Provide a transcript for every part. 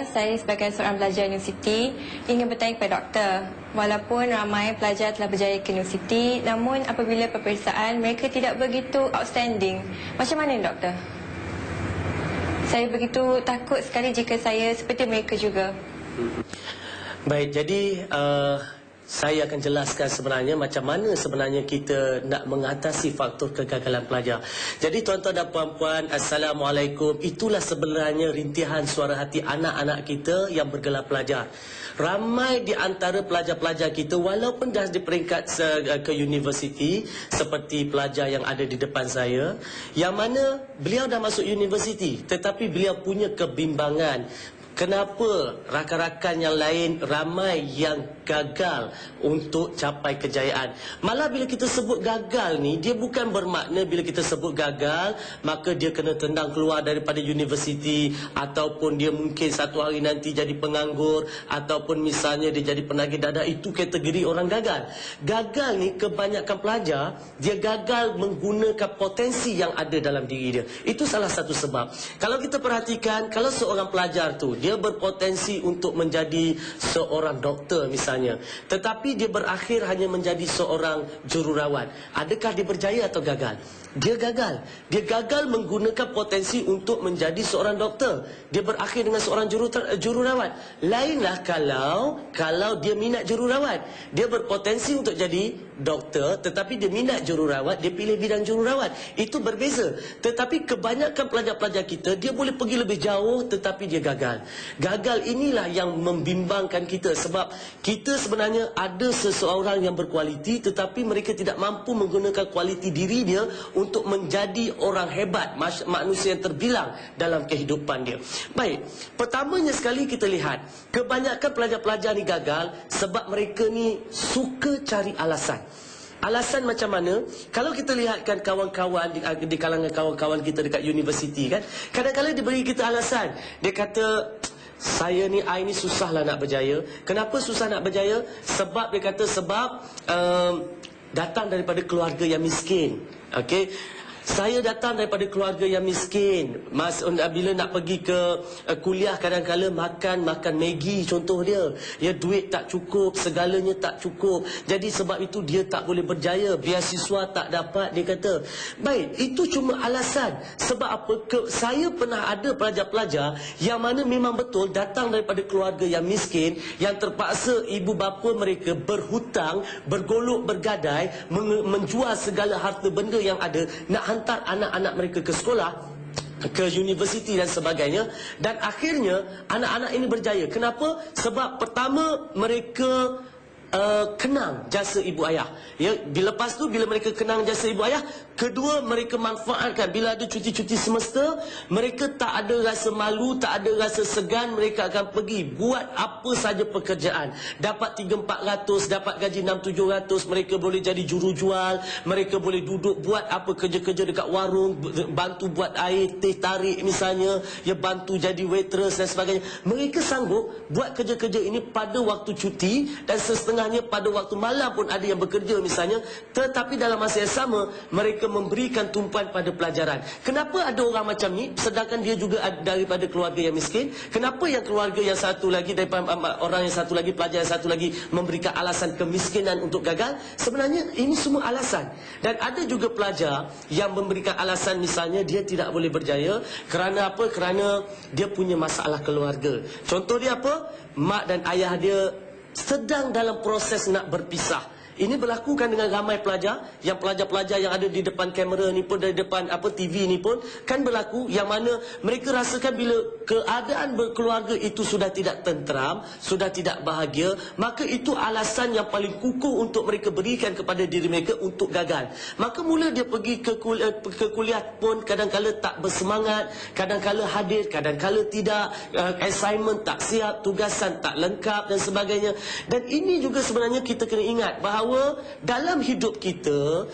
saya sebagai seorang pelajar universiti ingin bertanya kepada doktor. Walaupun ramai pelajar telah berjaya ke universiti, namun apabila peperiksaan mereka tidak begitu outstanding. Macam mana doktor? Saya begitu takut sekali jika saya seperti mereka juga. Baik, jadi saya akan jelaskan sebenarnya macam mana sebenarnya kita nak mengatasi faktor kegagalan pelajar. Jadi tuan-tuan dan puan-puan, Assalamualaikum. Itulah sebenarnya rintihan suara hati anak-anak kita yang bergelar pelajar. Ramai di antara pelajar-pelajar kita walaupun dah di peringkat ke universiti, seperti pelajar yang ada di depan saya, yang mana beliau dah masuk universiti tetapi beliau punya kebimbangan. Kenapa rakan-rakan yang lain ramai yang gagal untuk capai kejayaan? Malah bila kita sebut gagal ni, dia bukan bermakna bila kita sebut gagal maka dia kena tendang keluar daripada universiti, ataupun dia mungkin satu hari nanti jadi penganggur, ataupun misalnya dia jadi penagih dadah. Itu kategori orang gagal. Gagal ni kebanyakan pelajar dia gagal menggunakan potensi yang ada dalam diri dia. Itu salah satu sebab. Kalau kita perhatikan, kalau seorang pelajar tu dia berpotensi untuk menjadi seorang doktor misalnya, tetapi dia berakhir hanya menjadi seorang jururawat. Adakah dia berjaya atau gagal? Dia gagal. Dia gagal menggunakan potensi untuk menjadi seorang doktor. Dia berakhir dengan seorang jururawat. Lainlah kalau dia minat jururawat. Dia berpotensi untuk jadi doktor, tetapi dia minat jururawat, dia pilih bidang jururawat. Itu berbeza. Tetapi kebanyakan pelajar-pelajar kita, dia boleh pergi lebih jauh tetapi dia gagal. Gagal inilah yang membimbangkan kita, sebab kita sebenarnya ada seseorang yang berkualiti tetapi mereka tidak mampu menggunakan kualiti diri dia untuk menjadi orang hebat, manusia yang terbilang dalam kehidupan dia. Baik, pertamanya sekali kita lihat, kebanyakan pelajar-pelajar ni gagal sebab mereka ni suka cari alasan. Alasan macam mana? Kalau kita lihatkan kawan-kawan di kalangan kawan-kawan kita dekat universiti kan, kadang-kadang dia beri kita alasan. Dia kata, saya ni susahlah nak berjaya. Kenapa susah nak berjaya? Sebab dia kata datang daripada keluarga yang miskin. Okey. Saya datang daripada keluarga yang miskin. Bila nak pergi ke kuliah, kadang-kadang makan Maggi contoh dia. Ya, duit tak cukup, segalanya tak cukup. Jadi sebab itu dia tak boleh berjaya. Beasiswa tak dapat, dia kata. Baik, itu cuma alasan. Sebab apa? Saya pernah ada pelajar-pelajar yang mana memang betul datang daripada keluarga yang miskin, yang terpaksa ibu bapa mereka berhutang, bergolok bergadai, menjual segala harta benda yang ada, nak hantar anak-anak mereka ke sekolah, ke universiti dan sebagainya. Dan akhirnya anak-anak ini berjaya. Kenapa? Sebab pertama, mereka kenang jasa ibu ayah. Ya, lepas tu bila mereka kenang jasa ibu ayah, kedua, mereka manfaatkan bila ada cuti-cuti semester, mereka tak ada rasa malu, tak ada rasa segan, mereka akan pergi buat apa saja pekerjaan. Dapat 3-400, dapat gaji 6-700, mereka boleh jadi jurujual, mereka boleh duduk buat apa kerja-kerja dekat warung, bantu buat air teh tarik misalnya, ya, bantu jadi waitress dan sebagainya. Mereka sanggup buat kerja-kerja ini pada waktu cuti, dan setengahnya pada waktu malam pun ada yang bekerja misalnya. Tetapi dalam masa yang sama, mereka memberikan tumpuan pada pelajaran. Kenapa ada orang macam ni sedangkan dia juga daripada keluarga yang miskin? Kenapa yang keluarga yang satu lagi, daripada orang yang satu lagi, pelajar yang satu lagi memberikan alasan kemiskinan untuk gagal? Sebenarnya ini semua alasan. Dan ada juga pelajar yang memberikan alasan misalnya dia tidak boleh berjaya kerana apa? Kerana dia punya masalah keluarga. Contoh dia apa? Mak dan ayah dia sedang dalam proses nak berpisah. Ini berlakukan dengan ramai pelajar, yang pelajar-pelajar yang ada di depan kamera ni pun, dari depan TV ni pun kan berlaku, yang mana mereka rasakan bila keadaan berkeluarga itu sudah tidak tenteram, sudah tidak bahagia, maka itu alasan yang paling kukuh untuk mereka berikan kepada diri mereka untuk gagal. Maka mula dia pergi ke kuliah pun kadang-kala tak bersemangat, kadang-kala hadir, kadang-kala tidak, assignment tak siap, tugasan tak lengkap dan sebagainya. Dan ini juga sebenarnya kita kena ingat bahawa dalam hidup kita,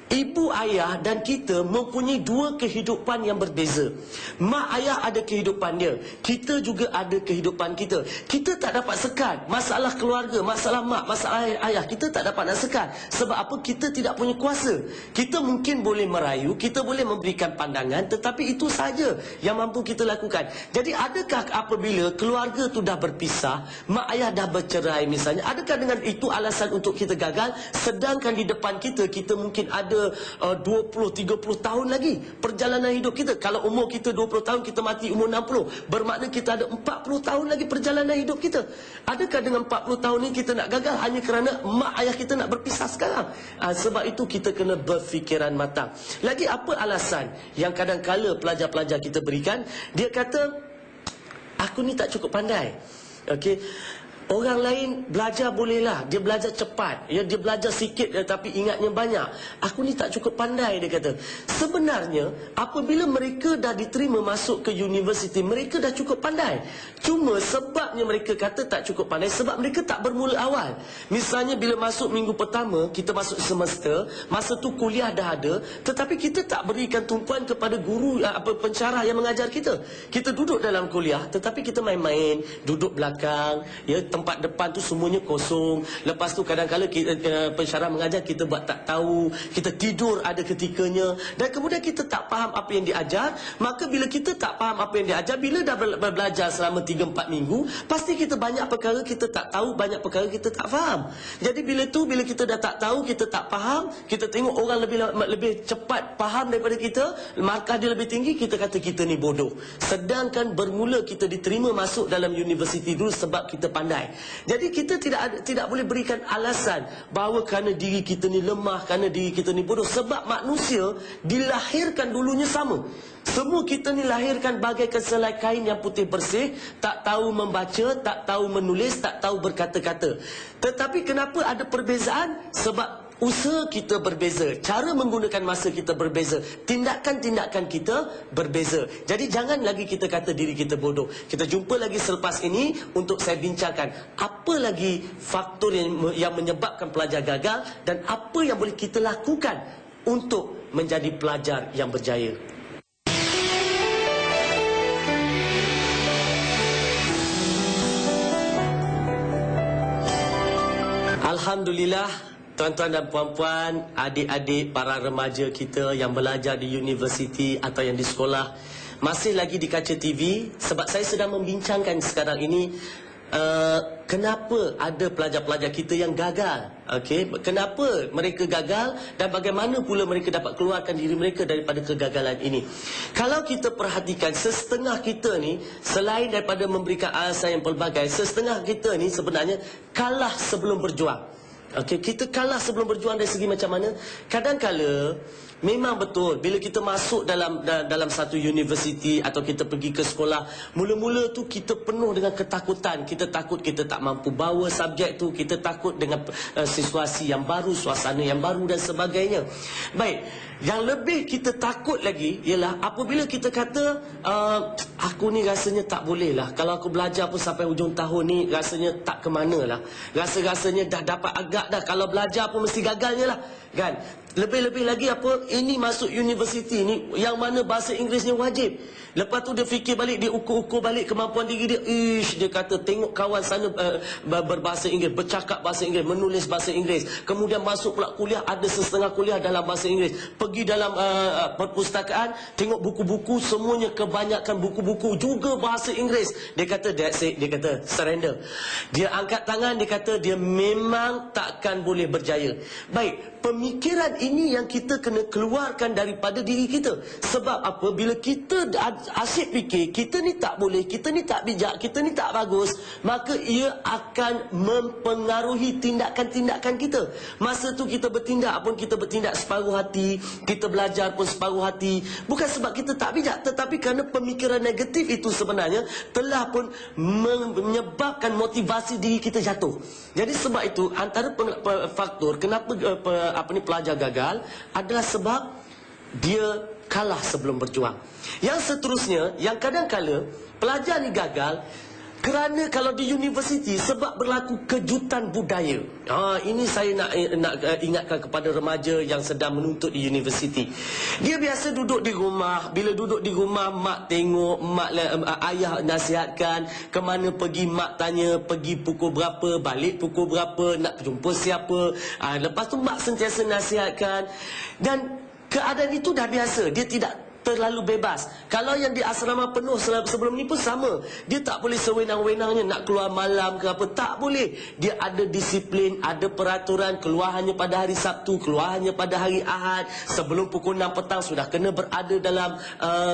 Ibu ayah dan kita mempunyai dua kehidupan yang berbeza. Mak ayah ada kehidupan dia, kita juga ada kehidupan kita. Kita tak dapat sekat masalah keluarga, masalah mak, masalah ayah. Kita tak dapat nak sekat. Sebab apa? Kita tidak punya kuasa. Kita mungkin boleh merayu, kita boleh memberikan pandangan, tetapi itu saja yang mampu kita lakukan. Jadi adakah apabila keluarga tu dah berpisah, mak ayah dah bercerai misalnya, adakah dengan itu alasan untuk kita gagal? Sedangkan di depan kita, kita mungkin ada 20-30 tahun lagi perjalanan hidup kita. Kalau umur kita 20 tahun, kita mati umur 60, bermakna kita ada 40 tahun lagi perjalanan hidup kita. Adakah dengan 40 tahun ni kita nak gagal hanya kerana mak ayah kita nak berpisah sekarang? Sebab itu kita kena berfikiran matang. Lagi apa alasan yang kadang-kala pelajar-pelajar kita berikan? Dia kata, aku ni tak cukup pandai. Okey. Orang lain belajar bolehlah, dia belajar cepat, ya, dia belajar sikit tapi ingatnya banyak. Aku ni tak cukup pandai, dia kata. Sebenarnya apabila mereka dah diterima masuk ke universiti, mereka dah cukup pandai. Cuma sebabnya mereka kata tak cukup pandai sebab mereka tak bermula awal. Misalnya bila masuk minggu pertama, kita masuk semester, masa tu kuliah dah ada, tetapi kita tak berikan tumpuan kepada guru pensyarah yang mengajar kita. Kita duduk dalam kuliah tetapi kita main-main, duduk belakang, ya, tempat depan tu semuanya kosong. Lepas tu kadang-kadang pensyarah mengajar, kita buat tak tahu, kita tidur ada ketikanya, dan kemudian kita tak faham apa yang diajar. Maka bila kita tak faham apa yang diajar, bila dah belajar selama 3-4 minggu, pasti kita banyak perkara kita tak tahu, banyak perkara kita tak faham. Jadi bila kita dah tak tahu, kita tak faham, kita tengok orang lebih cepat faham daripada kita, markah dia lebih tinggi, kita kata kita ni bodoh. Sedangkan bermula kita diterima masuk dalam universiti dulu sebab kita pandai. Jadi kita tidak boleh berikan alasan bahawa kerana diri kita ni lemah, kerana diri kita ni bodoh. Sebab manusia dilahirkan dulunya sama. Semua kita ni lahirkan bagaikan selai kain yang putih bersih, tak tahu membaca, tak tahu menulis, tak tahu berkata-kata. Tetapi kenapa ada perbezaan? Sebab usaha kita berbeza, cara menggunakan masa kita berbeza, tindakan-tindakan kita berbeza. Jadi jangan lagi kita kata diri kita bodoh. Kita jumpa lagi selepas ini untuk saya bincangkan apa lagi faktor yang menyebabkan pelajar gagal dan apa yang boleh kita lakukan untuk menjadi pelajar yang berjaya. Alhamdulillah, tuan-tuan dan puan-puan, adik-adik, para remaja kita yang belajar di universiti atau yang di sekolah, masih lagi di kaca TV. Sebab saya sedang membincangkan sekarang ini kenapa ada pelajar-pelajar kita yang gagal. Okey, kenapa mereka gagal dan bagaimana pula mereka dapat keluarkan diri mereka daripada kegagalan ini. Kalau kita perhatikan, sesetengah kita ni, selain daripada memberikan alasan yang pelbagai, sesetengah kita ni sebenarnya kalah sebelum berjuang. Okey, kita kalah sebelum berjuang dari segi macam mana? Kadang-kala memang betul bila kita masuk dalam satu universiti atau kita pergi ke sekolah, mula-mula tu kita penuh dengan ketakutan. Kita takut kita tak mampu bawa subjek tu, kita takut dengan situasi yang baru, suasana yang baru dan sebagainya. Baik, yang lebih kita takut lagi ialah apabila kita kata aku ni rasanya tak boleh lah, kalau aku belajar pun sampai hujung tahun ni rasanya tak ke mana lah, rasa-rasanya dah dapat agak dah, kalau belajar pun mesti gagalnya lah, kan? Lebih-lebih lagi apa, ini masuk universiti ni yang mana bahasa Inggerisnya wajib. Lepas tu dia fikir balik, dia ukur-ukur balik kemampuan diri dia. Dia kata tengok kawan sana berbahasa Inggeris, bercakap bahasa Inggeris, menulis bahasa Inggeris. Kemudian masuk pula kuliah, ada setengah kuliah dalam bahasa Inggeris. Pergi dalam perpustakaan, tengok buku-buku, semuanya kebanyakan buku-buku juga bahasa Inggeris. Dia kata that's it, dia kata surrender. Dia angkat tangan, dia kata dia memang takkan boleh berjaya. Baik, pemikiran ini yang kita kena keluarkan daripada diri kita. Sebab apa? Bila kita asyik fikir kita ni tak boleh, kita ni tak bijak, kita ni tak bagus, maka ia akan mempengaruhi tindakan-tindakan kita. Masa tu kita bertindak pun kita bertindak separuh hati, kita belajar pun separuh hati. Bukan sebab kita tak bijak, tetapi kerana pemikiran negatif itu sebenarnya telah pun menyebabkan motivasi diri kita jatuh. Jadi sebab itu antara faktor kenapa pelajar gagal adalah sebab dia kalah sebelum berjuang. Yang seterusnya, yang kadang-kala pelajar ni gagal Kerana kalau di universiti sebab berlaku kejutan budaya. Ini saya nak ingatkan kepada remaja yang sedang menuntut di universiti. Dia biasa duduk di rumah. Bila duduk di rumah, mak tengok, ayah nasihatkan, ke mana pergi mak tanya, pergi pukul berapa, balik pukul berapa, nak jumpa siapa. Lepas tu mak sentiasa nasihatkan. Dan keadaan itu dah biasa. Dia tidak terlalu bebas. Kalau yang di asrama penuh sebelum ni pun sama. Dia tak boleh sewenang-wenangnya nak keluar malam ke apa. Tak boleh. Dia ada disiplin, ada peraturan. Keluar hanya pada hari Sabtu, keluar hanya pada hari Ahad. Sebelum pukul 6 petang sudah kena berada dalam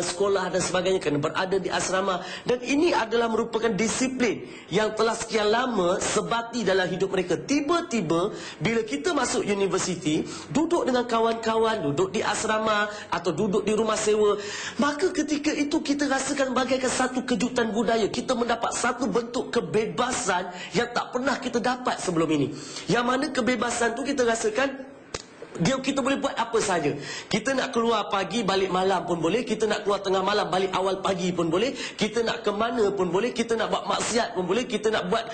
sekolah dan sebagainya. Kena berada di asrama. Dan ini adalah merupakan disiplin yang telah sekian lama sebati dalam hidup mereka. Tiba-tiba bila kita masuk universiti, duduk dengan kawan-kawan, duduk di asrama atau duduk di rumah sewa, maka ketika itu kita rasakan bagaikan satu kejutan budaya. Kita mendapat satu bentuk kebebasan yang tak pernah kita dapat sebelum ini. Yang mana kebebasan tu kita rasakan kita boleh buat apa saja. Kita nak keluar pagi balik malam pun boleh. Kita nak keluar tengah malam balik awal pagi pun boleh. Kita nak ke mana pun boleh. Kita nak buat maksiat pun boleh. Kita nak buat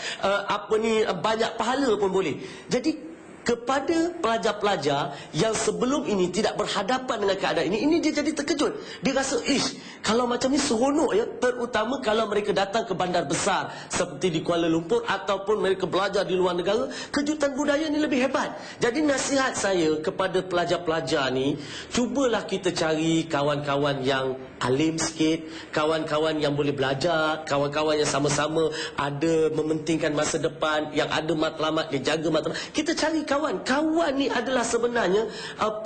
banyak pahala pun boleh. Jadi kepada pelajar-pelajar yang sebelum ini tidak berhadapan dengan keadaan ini dia jadi terkejut. Dia rasa, kalau macam ni seronok ya. Terutama kalau mereka datang ke bandar besar seperti di Kuala Lumpur ataupun mereka belajar di luar negara, kejutan budaya ni lebih hebat. Jadi nasihat saya kepada pelajar-pelajar ni, cubalah kita cari kawan-kawan yang alim sikit, kawan-kawan yang boleh belajar, kawan-kawan yang sama-sama ada mementingkan masa depan, yang ada matlamat, dia jaga matlamat. Kita cari kawan ni adalah sebenarnya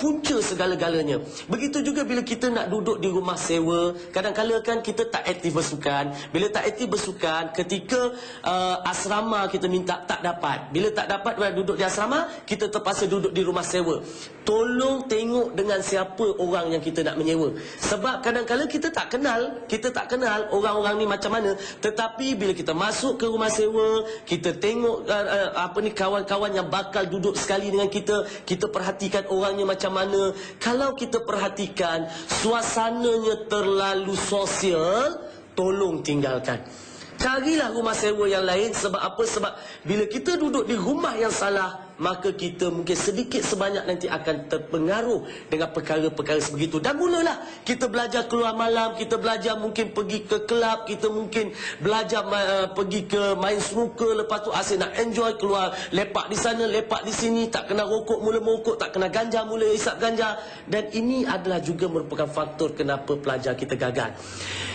punca segala-galanya. Begitu juga bila kita nak duduk di rumah sewa, kadang-kadang kan kita tak aktif bersukan. Bila tak aktif bersukan, ketika asrama kita minta tak dapat. Bila tak dapat duduk di asrama, kita terpaksa duduk di rumah sewa. Tolong tengok dengan siapa orang yang kita nak menyewa. Sebab kadang-kadang kita tak kenal orang-orang ni macam mana. Tetapi bila kita masuk ke rumah sewa, kita tengok kawan-kawan yang bakal duduk sekali dengan kita, kita perhatikan orangnya macam mana. Kalau kita perhatikan suasananya terlalu sosial, tolong tinggalkan. Carilah rumah sewa yang lain. Sebab apa? Sebab bila kita duduk di rumah yang salah, maka kita mungkin sedikit sebanyak nanti akan terpengaruh dengan perkara-perkara sebegitu. Dan mulalah kita belajar keluar malam, kita belajar mungkin pergi ke kelab, kita mungkin belajar pergi ke main snooker, lepas tu asyik nak enjoy, keluar lepak di sana, lepak di sini, tak kena rokok mula merokok, tak kena ganja mula isap ganja. Dan ini adalah juga merupakan faktor kenapa pelajar kita gagal.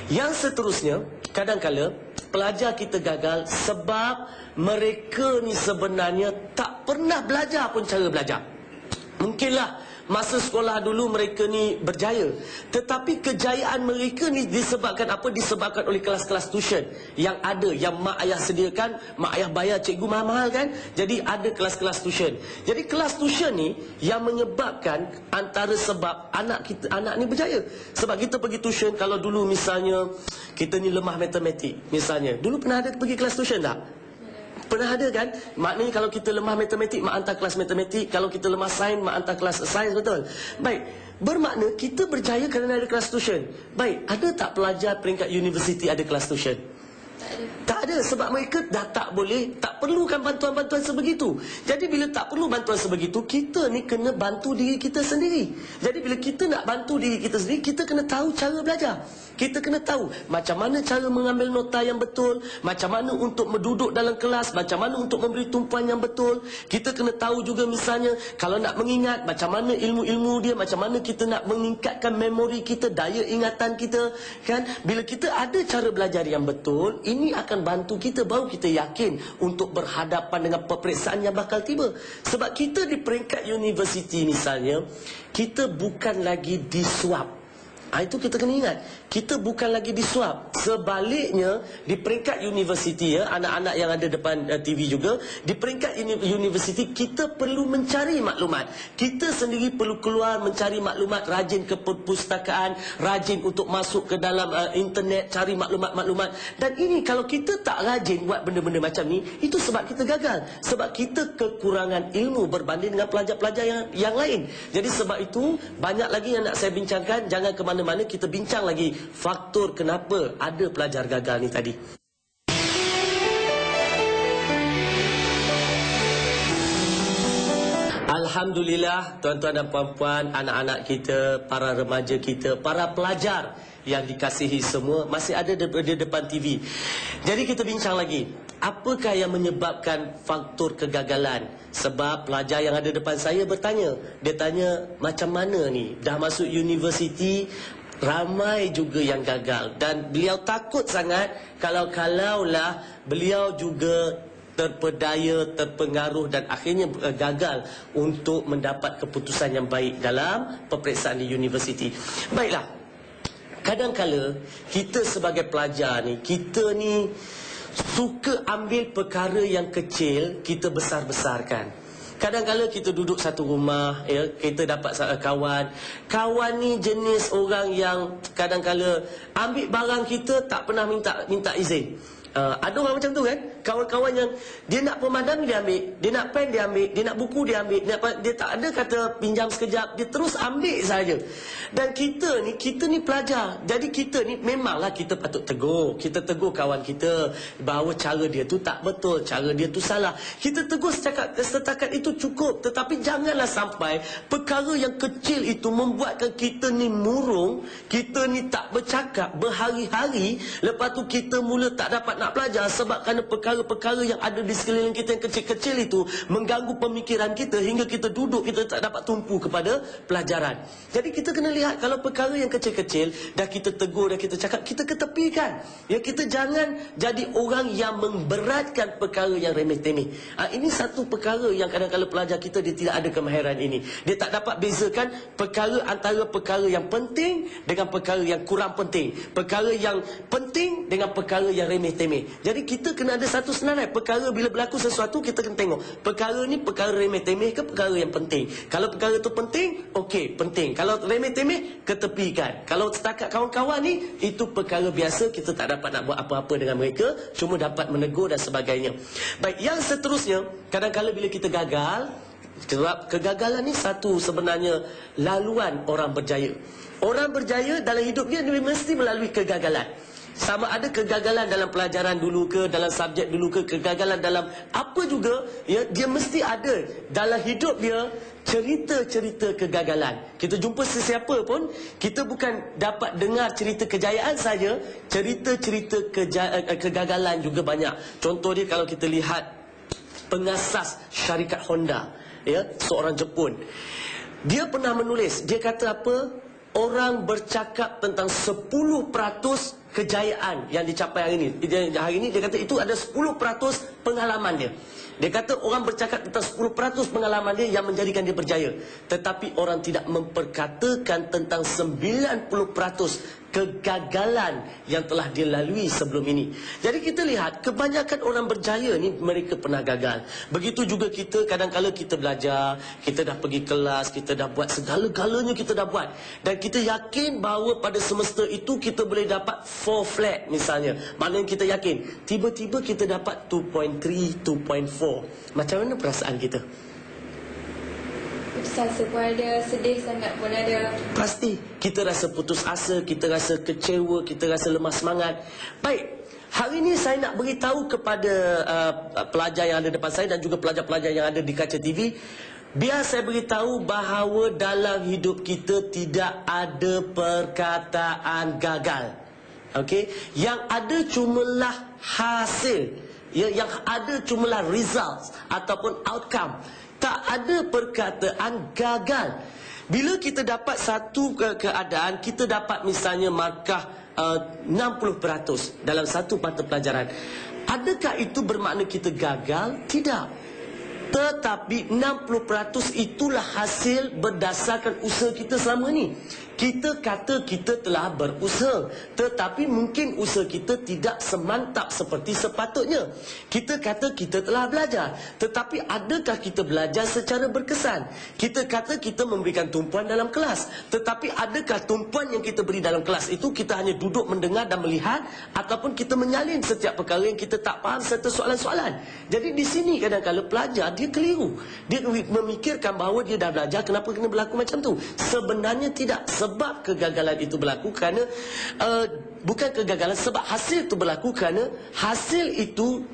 Yang seterusnya, kadang-kala pelajar kita gagal sebab mereka ni sebenarnya tak pernah belajar pun cara belajar. Mungkinlah masa sekolah dulu mereka ni berjaya, tetapi kejayaan mereka ni disebabkan apa? Disebabkan oleh kelas-kelas tuition yang ada, yang mak ayah sediakan. Mak ayah bayar cikgu mahal-mahal kan. Jadi ada kelas-kelas tuition. Jadi kelas tuition ni yang menyebabkan antara sebab anak ni berjaya. Sebab kita pergi tuition, kalau dulu misalnya kita ni lemah matematik misalnya, dulu pernah ada pergi kelas tuition tak? Pernah ada kan? Maknanya kalau kita lemah matematik, mak hantar kelas matematik. Kalau kita lemah sains, mak hantar kelas sains, betul? Baik, bermakna kita berjaya kerana ada kelas tuition. Baik, ada tak pelajar peringkat universiti ada kelas tuition? Tak ada, sebab mereka dah tak boleh, tak perlukan bantuan-bantuan sebegitu. Jadi bila tak perlu bantuan sebegitu, kita ni kena bantu diri kita sendiri. Jadi bila kita nak bantu diri kita sendiri, kita kena tahu cara belajar. Kita kena tahu macam mana cara mengambil nota yang betul, macam mana untuk menduduk dalam kelas, macam mana untuk memberi tumpuan yang betul. Kita kena tahu juga misalnya kalau nak mengingat, macam mana ilmu-ilmu dia, macam mana kita nak meningkatkan memori kita, daya ingatan kita, kan? Bila kita ada cara belajar yang betul, ini akan bantu kita, baru kita yakin untuk berhadapan dengan peperiksaan yang bakal tiba. Sebab kita di peringkat universiti misalnya, kita bukan lagi disuap. Itu kita kena ingat. Kita bukan lagi disuap. Sebaliknya, di peringkat universiti ya, anak-anak yang ada depan TV juga, di peringkat universiti kita perlu mencari maklumat. Kita sendiri perlu keluar mencari maklumat, rajin ke perpustakaan, rajin untuk masuk ke dalam internet, cari maklumat-maklumat. Dan ini kalau kita tak rajin buat benda-benda macam ni, itu sebab kita gagal. Sebab kita kekurangan ilmu berbanding dengan pelajar-pelajar yang lain. Jadi sebab itu, banyak lagi yang nak saya bincangkan. Jangan ke mana-mana, kita bincang lagi faktor kenapa ada pelajar gagal ni tadi. Alhamdulillah, tuan-tuan dan puan-puan, anak-anak kita, para remaja kita, para pelajar yang dikasihi semua masih ada di depan TV. Jadi kita bincang lagi, apakah yang menyebabkan faktor kegagalan? Sebab pelajar yang ada depan saya bertanya, dia tanya macam mana ni, dah masuk universiti, ramai juga yang gagal. Dan beliau takut sangat kalau-kalaulah beliau juga terpedaya, terpengaruh dan akhirnya gagal untuk mendapat keputusan yang baik dalam peperiksaan di universiti. Baiklah, kadang-kala kita sebagai pelajar ni, kita ni suka ambil perkara yang kecil, kita besar-besarkan. Kadang-kala kita duduk satu rumah, ya, kita dapat kawan. Kawan ni jenis orang yang kadang-kala ambil barang kita tak pernah minta izin. Ada orang macam tu kan, kawan-kawan yang dia nak pemadam dia ambil, dia nak pen dia ambil, dia nak buku dia ambil, dia tak ada kata pinjam sekejap, dia terus ambil saja. Dan kita ni pelajar. Jadi kita ni memanglah kita patut tegur. Kita tegur kawan kita bahawa cara dia tu tak betul, cara dia tu salah. Kita tegur setakat itu cukup. Tetapi janganlah sampai perkara yang kecil itu membuatkan kita ni murung, kita ni tak bercakap berhari-hari, lepas tu kita mula tak dapat nak belajar sebab kerana perkara-perkara yang ada di sekeliling kita yang kecil-kecil itu mengganggu pemikiran kita hingga kita duduk, kita tak dapat tumpu kepada pelajaran. Jadi kita kena lihat kalau perkara yang kecil-kecil dah kita tegur, dah kita cakap, kita ketepikan. Ya, kita jangan jadi orang yang memberatkan perkara yang remeh-temeh. Ini satu perkara yang kadang-kadang pelajar kita dia tidak ada kemahiran ini. Dia tak dapat bezakan perkara antara perkara yang penting dengan perkara yang kurang penting. Perkara yang penting dengan perkara yang remeh-temeh. Jadi kita kena ada satu senarai. Perkara bila berlaku sesuatu, kita kena tengok perkara ni perkara remeh-temeh ke perkara yang penting. Kalau perkara tu penting, okey, penting. Kalau remeh-temeh, ketepikan. Kalau setakat kawan-kawan ni, itu perkara biasa, kita tak dapat nak buat apa-apa dengan mereka, cuma dapat menegur dan sebagainya. Baik, yang seterusnya, kadang-kadang bila kita gagal, sebab kegagalan ni satu sebenarnya laluan orang berjaya. Orang berjaya dalam hidup dia mesti melalui kegagalan. Sama ada kegagalan dalam pelajaran dulu ke, dalam subjek dulu ke, kegagalan dalam apa juga, ya, dia mesti ada dalam hidup dia cerita-cerita kegagalan. Kita jumpa sesiapa pun, kita bukan dapat dengar cerita kejayaan saja, cerita-cerita kegagalan juga banyak. Contoh dia kalau kita lihat pengasas syarikat Honda, ya, seorang Jepun. Dia pernah menulis, dia kata apa? Orang bercakap tentang 10% kejayaan yang dicapai hari ini. Hari ini dia kata itu ada 10% pengalaman dia. Dia kata orang bercakap tentang 10% pengalaman dia yang menjadikan dia berjaya. Tetapi orang tidak memperkatakan tentang 90% kegagalan yang telah dia lalui sebelum ini. Jadi kita lihat kebanyakan orang berjaya ni mereka pernah gagal. Begitu juga kita, kadang-kadang kita belajar, kita dah pergi kelas, kita dah buat segala-galanya kita dah buat. Dan kita yakin bahawa pada semester itu kita boleh dapat 4 flat misalnya. Maknanya kita yakin. Tiba-tiba kita dapat 2.3, 2.4. Macam mana perasaan kita? Putus asa pun ada, sedih sangat pun ada. Pasti kita rasa putus asa, kita rasa kecewa, kita rasa lemah semangat. Baik, hari ini saya nak beritahu kepada pelajar yang ada depan saya dan juga pelajar-pelajar yang ada di kaca TV, biar saya beritahu bahawa dalam hidup kita tidak ada perkataan gagal. Okey, yang ada cumalah hasil, ya, yang ada cumalah results ataupun outcome. Tak ada perkataan gagal. Bila kita dapat satu keadaan, kita dapat misalnya markah 60% dalam satu mata pelajaran. Adakah itu bermakna kita gagal? Tidak. Tetapi 60% itulah hasil berdasarkan usaha kita selama ni. Kita kata kita telah berusaha, tetapi mungkin usaha kita tidak semantap seperti sepatutnya. Kita kata kita telah belajar, tetapi adakah kita belajar secara berkesan? Kita kata kita memberikan tumpuan dalam kelas, tetapi adakah tumpuan yang kita beri dalam kelas itu kita hanya duduk mendengar dan melihat, ataupun kita menyalin setiap perkara yang kita tak faham serta soalan-soalan? Jadi di sini kadang-kadang pelajar dia keliru. Dia memikirkan bahawa dia dah belajar, kenapa kena berlaku macam tu? Sebenarnya tidak. Sebab kegagalan itu berlaku kerana bukan kegagalan, sebab hasil itu berlaku kerana hasil itu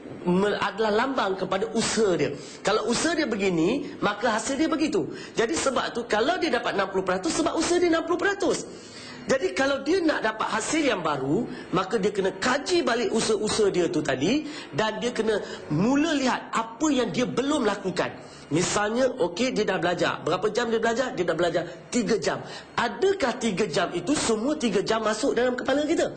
adalah lambang kepada usaha dia. Kalau usaha dia begini, maka hasil dia begitu. Jadi sebab tu kalau dia dapat 60% sebab usaha dia 60%. Jadi kalau dia nak dapat hasil yang baru, maka dia kena kaji balik usaha-usaha dia tu tadi, dan dia kena mula lihat apa yang dia belum lakukan. Misalnya, okey, dia dah belajar. Berapa jam dia belajar? Dia dah belajar 3 jam. Adakah 3 jam itu semua 3 jam masuk dalam kepala kita?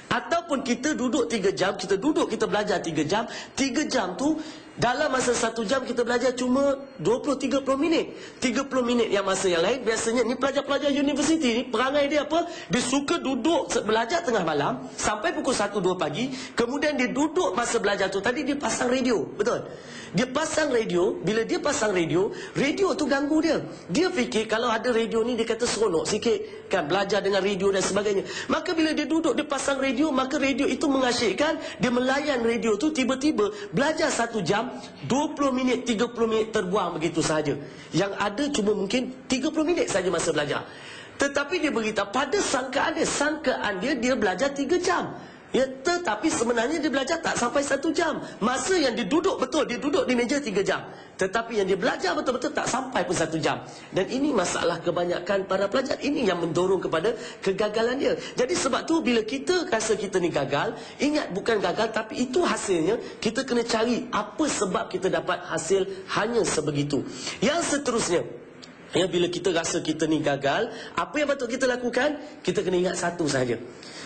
Ataupun kita duduk 3 jam, kita belajar 3 jam, 3 jam tu dalam masa 1 jam kita belajar cuma 20-30 minit. 30 minit yang masa yang lain, biasanya ni pelajar-pelajar universiti ni, perangai dia apa? Dia suka duduk belajar tengah malam sampai pukul 1-2 pagi. Kemudian dia duduk masa belajar tu tadi, dia pasang radio. Betul? Dia pasang radio. Bila dia pasang radio, radio tu ganggu dia. Dia fikir kalau ada radio ni, dia kata seronok sikit kan, belajar dengan radio dan sebagainya. Maka bila dia duduk, dia pasang radio, maka radio itu mengasyikkan. Dia melayan radio tu, tiba-tiba belajar 1 jam, 20 minit, 30 minit terbuang begitu sahaja. Yang ada cuma mungkin 30 minit saja masa belajar. Tetapi dia beritahu pada sangkaan dia belajar 3 jam. Ya, tetapi sebenarnya dia belajar tak sampai 1 jam. Masa yang dia duduk, betul, dia duduk di meja 3 jam. Tetapi yang dia belajar betul-betul tak sampai pun 1 jam. Dan ini masalah kebanyakan para pelajar. Ini yang mendorong kepada kegagalan dia. Jadi sebab tu bila kita rasa kita ni gagal, ingat bukan gagal tapi itu hasilnya. Kita kena cari apa sebab kita dapat hasil hanya sebegitu. Yang seterusnya, ya, bila kita rasa kita ni gagal, apa yang patut kita lakukan? Kita kena ingat satu sahaja.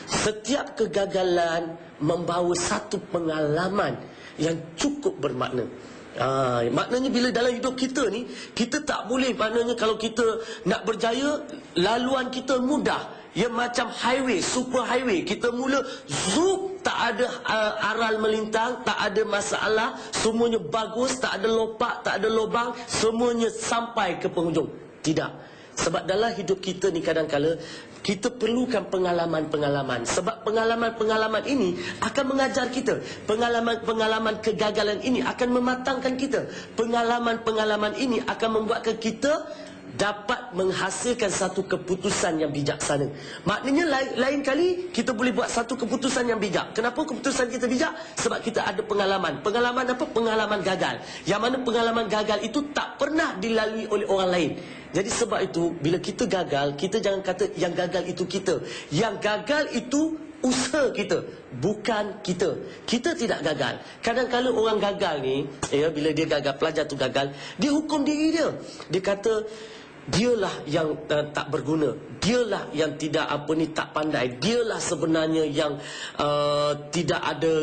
Setiap kegagalan membawa satu pengalaman yang cukup bermakna. Maknanya bila dalam hidup kita ni, kita tak boleh, maknanya kalau kita nak berjaya, laluan kita mudah. Ya, macam highway, super highway. Kita mula zoom, tak ada aral melintang, tak ada masalah, semuanya bagus, tak ada lopak, tak ada lubang, semuanya sampai ke penghujung. Tidak. Sebab dalam hidup kita ni kadang-kala kita perlukan pengalaman-pengalaman. Sebab pengalaman-pengalaman ini akan mengajar kita. Pengalaman-pengalaman kegagalan ini akan mematangkan kita. Pengalaman-pengalaman ini akan membuatkan kita dapat menghasilkan satu keputusan yang bijaksana. Maknanya lain kali kita boleh buat satu keputusan yang bijak. Kenapa keputusan kita bijak? Sebab kita ada pengalaman. Pengalaman apa? Pengalaman gagal. Yang mana pengalaman gagal itu tak pernah dilalui oleh orang lain. Jadi sebab itu bila kita gagal, kita jangan kata yang gagal itu kita. Yang gagal itu usaha kita, bukan kita. Kita tidak gagal. Kadang-kadang orang gagal ni, ya, bila dia gagal, pelajar tu gagal, dia hukum diri dia. Dia kata dialah yang tak berguna, dialah yang tidak tak pandai, dialah sebenarnya yang tidak ada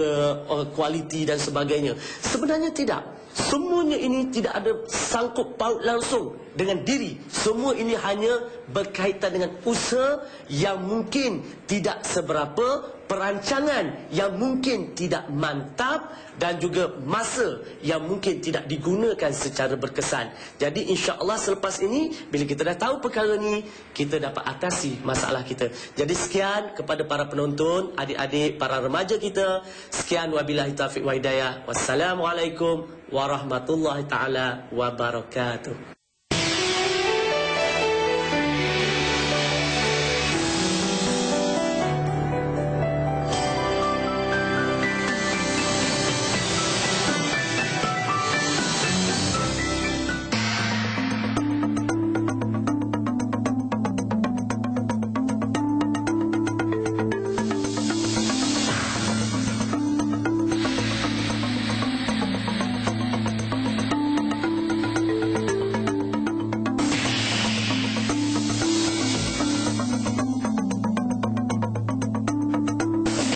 kualiti dan sebagainya. Sebenarnya tidak. Semuanya ini tidak ada sangkut paut langsung dengan diri. Semua ini hanya berkaitan dengan usaha yang mungkin tidak seberapa, perancangan yang mungkin tidak mantap, dan juga masa yang mungkin tidak digunakan secara berkesan. Jadi insya-Allah selepas ini, bila kita dah tahu perkara ni, kita dapat atasi masalah kita. Jadi sekian kepada para penonton, adik-adik, para remaja kita. Sekian, wabillahi taufiq wa hidayah. Wassalamualaikum warahmatullahi taala wabarakatuh.